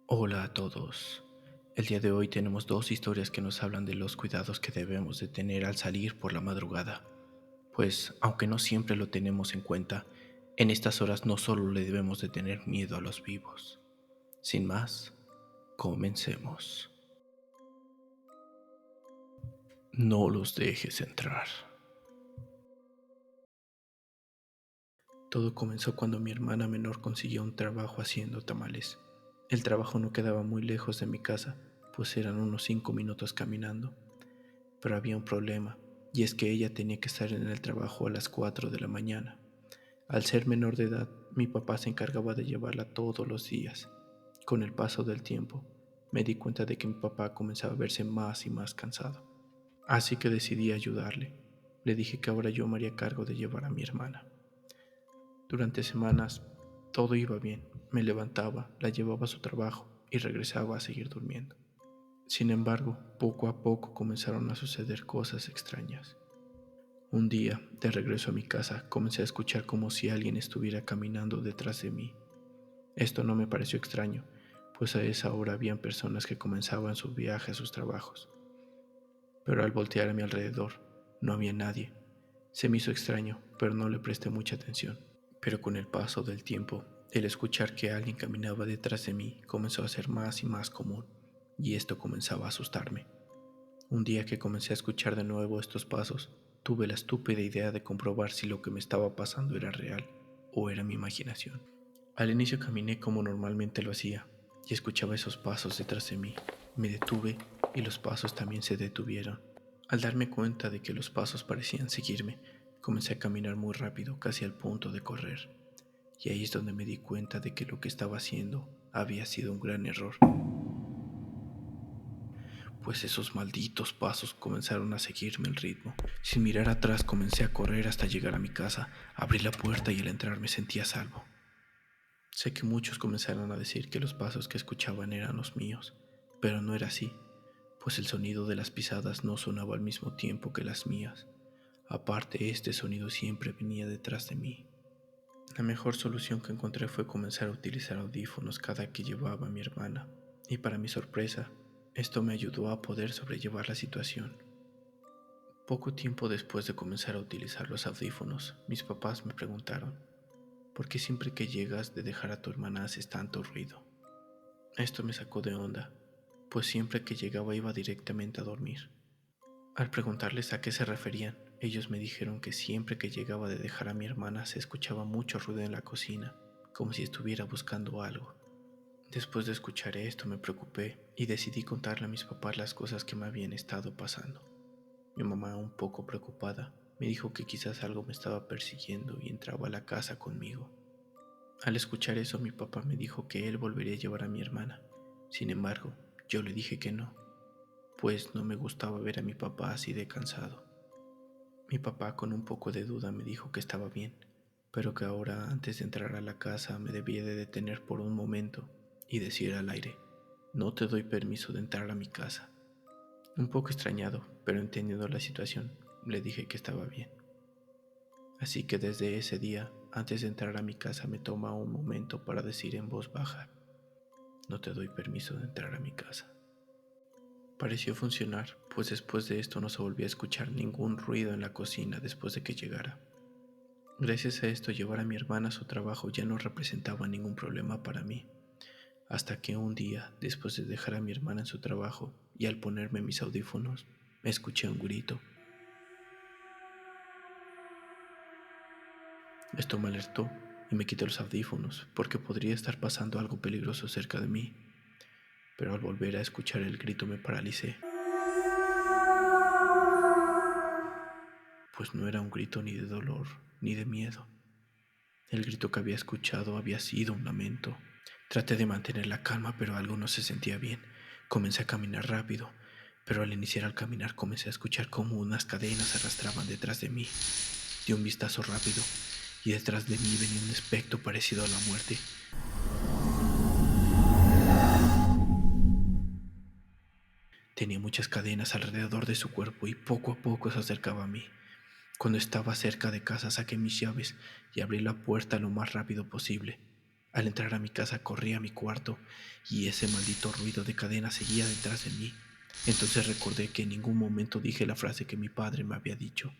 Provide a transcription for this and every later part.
Hola a todos. El día de hoy tenemos dos historias que nos hablan de los cuidados que debemos de tener al salir por la madrugada. Pues, aunque no siempre lo tenemos en cuenta, en estas horas no solo le debemos de tener miedo a los vivos. Sin más, comencemos. No los dejes entrar. Todo comenzó cuando mi hermana menor consiguió un trabajo haciendo tamales. El trabajo no quedaba muy lejos de mi casa, pues eran unos 5 minutos caminando. Pero había un problema, y es que ella tenía que estar en el trabajo a las 4 de la mañana. Al ser menor de edad, mi papá se encargaba de llevarla todos los días. Con el paso del tiempo, me di cuenta de que mi papá comenzaba a verse más y más cansado. Así que decidí ayudarle. Le dije que ahora yo me haría cargo de llevar a mi hermana. Durante semanas, todo iba bien. Me levantaba, la llevaba a su trabajo y regresaba a seguir durmiendo. Sin embargo, poco a poco comenzaron a suceder cosas extrañas. Un día, de regreso a mi casa, comencé a escuchar como si alguien estuviera caminando detrás de mí. Esto no me pareció extraño, pues a esa hora habían personas que comenzaban su viaje a sus trabajos. Pero al voltear a mi alrededor, no había nadie. Se me hizo extraño, pero no le presté mucha atención. Pero con el paso del tiempo, el escuchar que alguien caminaba detrás de mí comenzó a ser más y más común, y esto comenzaba a asustarme. Un día que comencé a escuchar de nuevo estos pasos, tuve la estúpida idea de comprobar si lo que me estaba pasando era real o era mi imaginación. Al inicio caminé como normalmente lo hacía y escuchaba esos pasos detrás de mí. Me detuve y los pasos también se detuvieron. Al darme cuenta de que los pasos parecían seguirme, comencé a caminar muy rápido, casi al punto de correr. Y ahí es donde me di cuenta de que lo que estaba haciendo había sido un gran error, pues esos malditos pasos comenzaron a seguirme el ritmo. Sin mirar atrás comencé a correr hasta llegar a mi casa, abrí la puerta y al entrar me sentí a salvo. Sé que muchos comenzaron a decir que los pasos que escuchaban eran los míos, pero no era así, pues el sonido de las pisadas no sonaba al mismo tiempo que las mías. Aparte, este sonido siempre venía detrás de mí. La mejor solución que encontré fue comenzar a utilizar audífonos cada que llevaba a mi hermana, y para mi sorpresa, esto me ayudó a poder sobrellevar la situación. Poco tiempo después de comenzar a utilizar los audífonos, mis papás me preguntaron, ¿por qué siempre que llegas de dejar a tu hermana haces tanto ruido? Esto me sacó de onda, pues siempre que llegaba iba directamente a dormir. Al preguntarles a qué se referían, ellos me dijeron que siempre que llegaba de dejar a mi hermana se escuchaba mucho ruido en la cocina, como si estuviera buscando algo. Después de escuchar esto me preocupé y decidí contarle a mis papás las cosas que me habían estado pasando. Mi mamá, un poco preocupada, me dijo que quizás algo me estaba persiguiendo y entraba a la casa conmigo. Al escuchar eso, mi papá me dijo que él volvería a llevar a mi hermana. Sin embargo, yo le dije que no, pues no me gustaba ver a mi papá así de cansado. Mi papá, con un poco de duda, me dijo que estaba bien, pero que ahora, antes de entrar a la casa, me debía de detener por un momento y decir al aire, no te doy permiso de entrar a mi casa. Un poco extrañado, pero entendiendo la situación, le dije que estaba bien. Así que desde ese día, antes de entrar a mi casa, me toma un momento para decir en voz baja, no te doy permiso de entrar a mi casa. Pareció funcionar, pues después de esto no se volvió a escuchar ningún ruido en la cocina después de que llegara. Gracias a esto, llevar a mi hermana a su trabajo ya no representaba ningún problema para mí, hasta que un día, después de dejar a mi hermana en su trabajo y al ponerme mis audífonos, escuché un grito. Esto me alertó y me quité los audífonos porque podría estar pasando algo peligroso cerca de mí, pero al volver a escuchar el grito me paralicé, pues no era un grito ni de dolor ni de miedo. El grito que había escuchado había sido un lamento. Traté de mantener la calma, pero algo no se sentía bien. Comencé a caminar rápido, pero al iniciar al caminar comencé a escuchar cómo unas cadenas se arrastraban detrás de mí. Di un vistazo rápido y detrás de mí venía un espectro parecido a la muerte. Tenía muchas cadenas alrededor de su cuerpo y poco a poco se acercaba a mí. Cuando estaba cerca de casa saqué mis llaves y abrí la puerta lo más rápido posible. Al entrar a mi casa corrí a mi cuarto y ese maldito ruido de cadena seguía detrás de mí. Entonces recordé que en ningún momento dije la frase que mi padre me había dicho.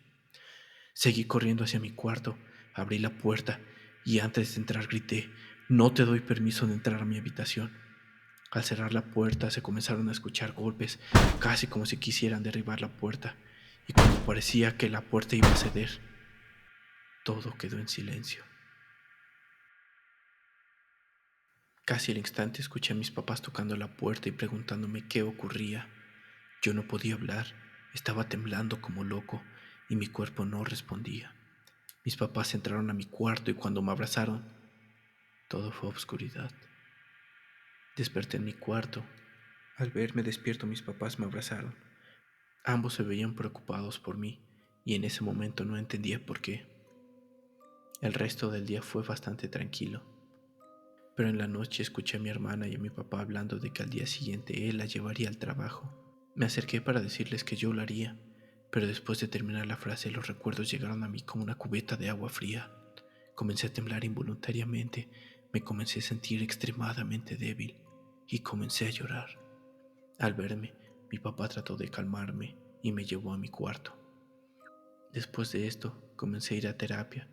Seguí corriendo hacia mi cuarto, abrí la puerta y antes de entrar grité: "No te doy permiso de entrar a mi habitación". Al cerrar la puerta se comenzaron a escuchar golpes, casi como si quisieran derribar la puerta, y cuando parecía que la puerta iba a ceder, todo quedó en silencio. Casi al instante escuché a mis papás tocando la puerta y preguntándome qué ocurría. Yo no podía hablar, estaba temblando como loco y mi cuerpo no respondía. Mis papás entraron a mi cuarto y cuando me abrazaron, todo fue obscuridad. Desperté en mi cuarto. Al verme despierto, mis papás me abrazaron. Ambos se veían preocupados por mí y en ese momento no entendía por qué. El resto del día fue bastante tranquilo, pero en la noche escuché a mi hermana y a mi papá hablando de que al día siguiente él la llevaría al trabajo. Me acerqué para decirles que yo lo haría, pero después de terminar la frase los recuerdos llegaron a mí como una cubeta de agua fría. Comencé a temblar involuntariamente, me comencé a sentir extremadamente débil y comencé a llorar. Al verme, mi papá trató de calmarme y me llevó a mi cuarto. Después de esto, comencé a ir a terapia,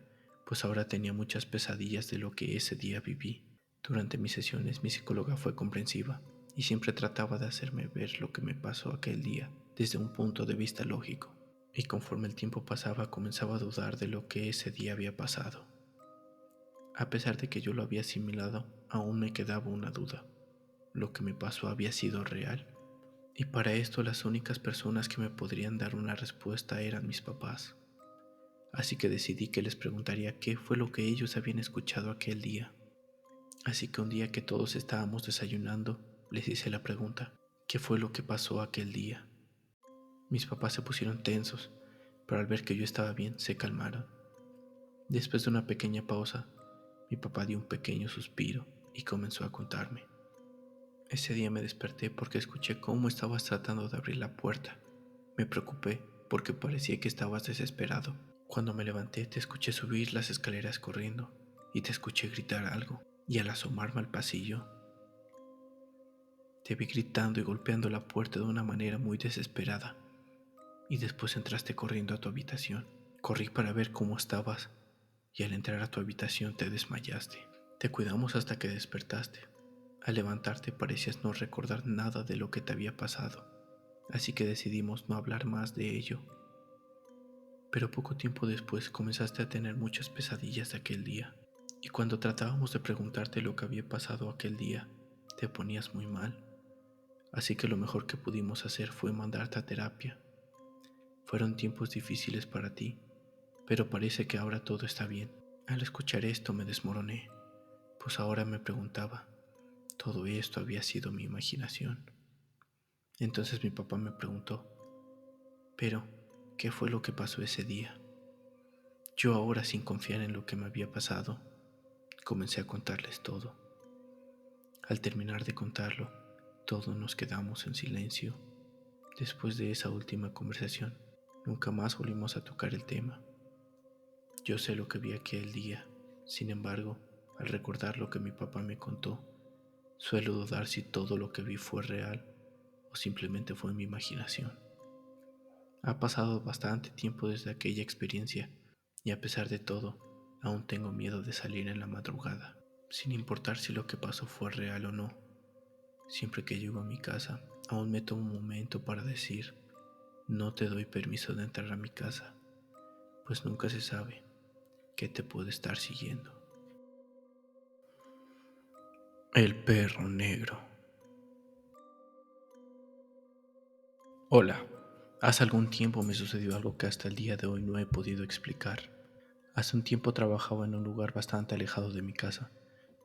pues ahora tenía muchas pesadillas de lo que ese día viví. Durante mis sesiones, mi psicóloga fue comprensiva y siempre trataba de hacerme ver lo que me pasó aquel día desde un punto de vista lógico. Y conforme el tiempo pasaba, comenzaba a dudar de lo que ese día había pasado. A pesar de que yo lo había asimilado, aún me quedaba una duda. ¿Lo que me pasó había sido real? Y para esto las únicas personas que me podrían dar una respuesta eran mis papás. Así que decidí que les preguntaría qué fue lo que ellos habían escuchado aquel día. Así que un día que todos estábamos desayunando, les hice la pregunta: ¿qué fue lo que pasó aquel día? Mis papás se pusieron tensos, pero al ver que yo estaba bien, se calmaron. Después de una pequeña pausa, mi papá dio un pequeño suspiro y comenzó a contarme. Ese día me desperté porque escuché cómo estabas tratando de abrir la puerta. Me preocupé porque parecía que estabas desesperado. Cuando me levanté te escuché subir las escaleras corriendo y te escuché gritar algo. Y al asomarme al pasillo, te vi gritando y golpeando la puerta de una manera muy desesperada. Y después entraste corriendo a tu habitación. Corrí para ver cómo estabas y al entrar a tu habitación te desmayaste. Te cuidamos hasta que despertaste. Al levantarte parecías no recordar nada de lo que te había pasado, así que decidimos no hablar más de ello. Pero poco tiempo después comenzaste a tener muchas pesadillas de aquel día, y cuando tratábamos de preguntarte lo que había pasado aquel día, te ponías muy mal. Así que lo mejor que pudimos hacer fue mandarte a terapia. Fueron tiempos difíciles para ti, pero parece que ahora todo está bien. Al escuchar esto me desmoroné, pues ahora me preguntaba, ¿todo esto había sido mi imaginación? Entonces mi papá me preguntó, ¿pero qué fue lo que pasó ese día? Yo ahora, sin confiar en lo que me había pasado, comencé a contarles todo. Al terminar de contarlo, todos nos quedamos en silencio. Después de esa última conversación, nunca más volvimos a tocar el tema. Yo sé lo que vi aquel día, sin embargo, al recordar lo que mi papá me contó, suelo dudar si todo lo que vi fue real o simplemente fue mi imaginación. Ha pasado bastante tiempo desde aquella experiencia y a pesar de todo, aún tengo miedo de salir en la madrugada, sin importar si lo que pasó fue real o no. Siempre que llego a mi casa, aún me tomo un momento para decir, no te doy permiso de entrar a mi casa, pues nunca se sabe qué te puede estar siguiendo. El perro negro. Hola, hace algún tiempo me sucedió algo que hasta el día de hoy no he podido explicar. Hace un tiempo trabajaba en un lugar bastante alejado de mi casa,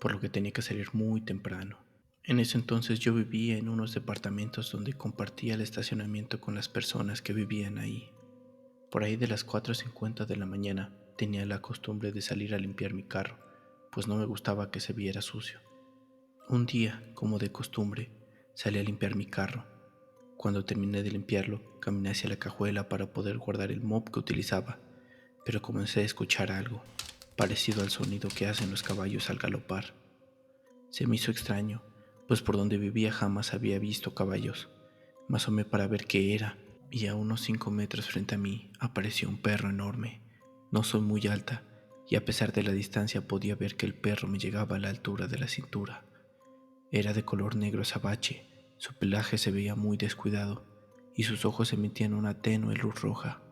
por lo que tenía que salir muy temprano. En ese entonces yo vivía en unos departamentos donde compartía el estacionamiento con las personas que vivían ahí. Por ahí de las 4:50 de la mañana tenía la costumbre de salir a limpiar mi carro, pues no me gustaba que se viera sucio. Un día, como de costumbre, salí a limpiar mi carro. Cuando terminé de limpiarlo, caminé hacia la cajuela para poder guardar el mop que utilizaba, pero comencé a escuchar algo, parecido al sonido que hacen los caballos al galopar. Se me hizo extraño, pues por donde vivía jamás había visto caballos. Me asomé para ver qué era, y a unos 5 metros frente a mí apareció un perro enorme. No soy muy alta, y a pesar de la distancia podía ver que el perro me llegaba a la altura de la cintura. Era de color negro azabache, su pelaje se veía muy descuidado, y sus ojos emitían una tenue luz roja.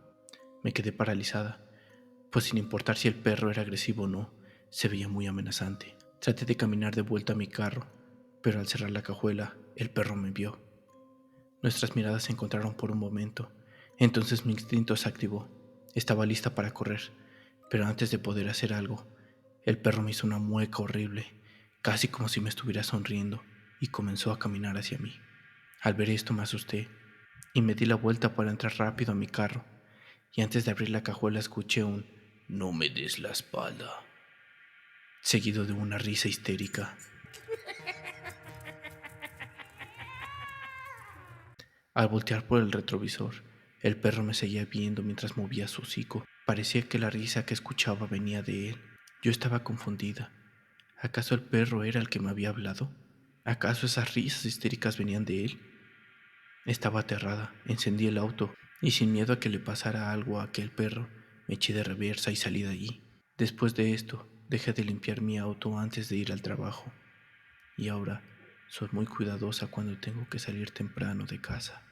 Me quedé paralizada, pues sin importar si el perro era agresivo o no, se veía muy amenazante. Traté de caminar de vuelta a mi carro, pero al cerrar la cajuela, el perro me vio. Nuestras miradas se encontraron por un momento. Entonces mi instinto se activó. Estaba lista para correr, pero antes de poder hacer algo, el perro me hizo una mueca horrible, casi como si me estuviera sonriendo, y comenzó a caminar hacia mí. Al ver esto me asusté y me di la vuelta para entrar rápido a mi carro, y antes de abrir la cajuela escuché un "no me des la espalda", seguido de una risa histérica. Al voltear por el retrovisor, el perro me seguía viendo mientras movía su hocico. Parecía que la risa que escuchaba venía de él. Yo estaba confundida. ¿Acaso el perro era el que me había hablado? ¿Acaso esas risas histéricas venían de él? Estaba aterrada, encendí el auto y sin miedo a que le pasara algo a aquel perro, me eché de reversa y salí de allí. Después de esto, dejé de limpiar mi auto antes de ir al trabajo y ahora soy muy cuidadosa cuando tengo que salir temprano de casa.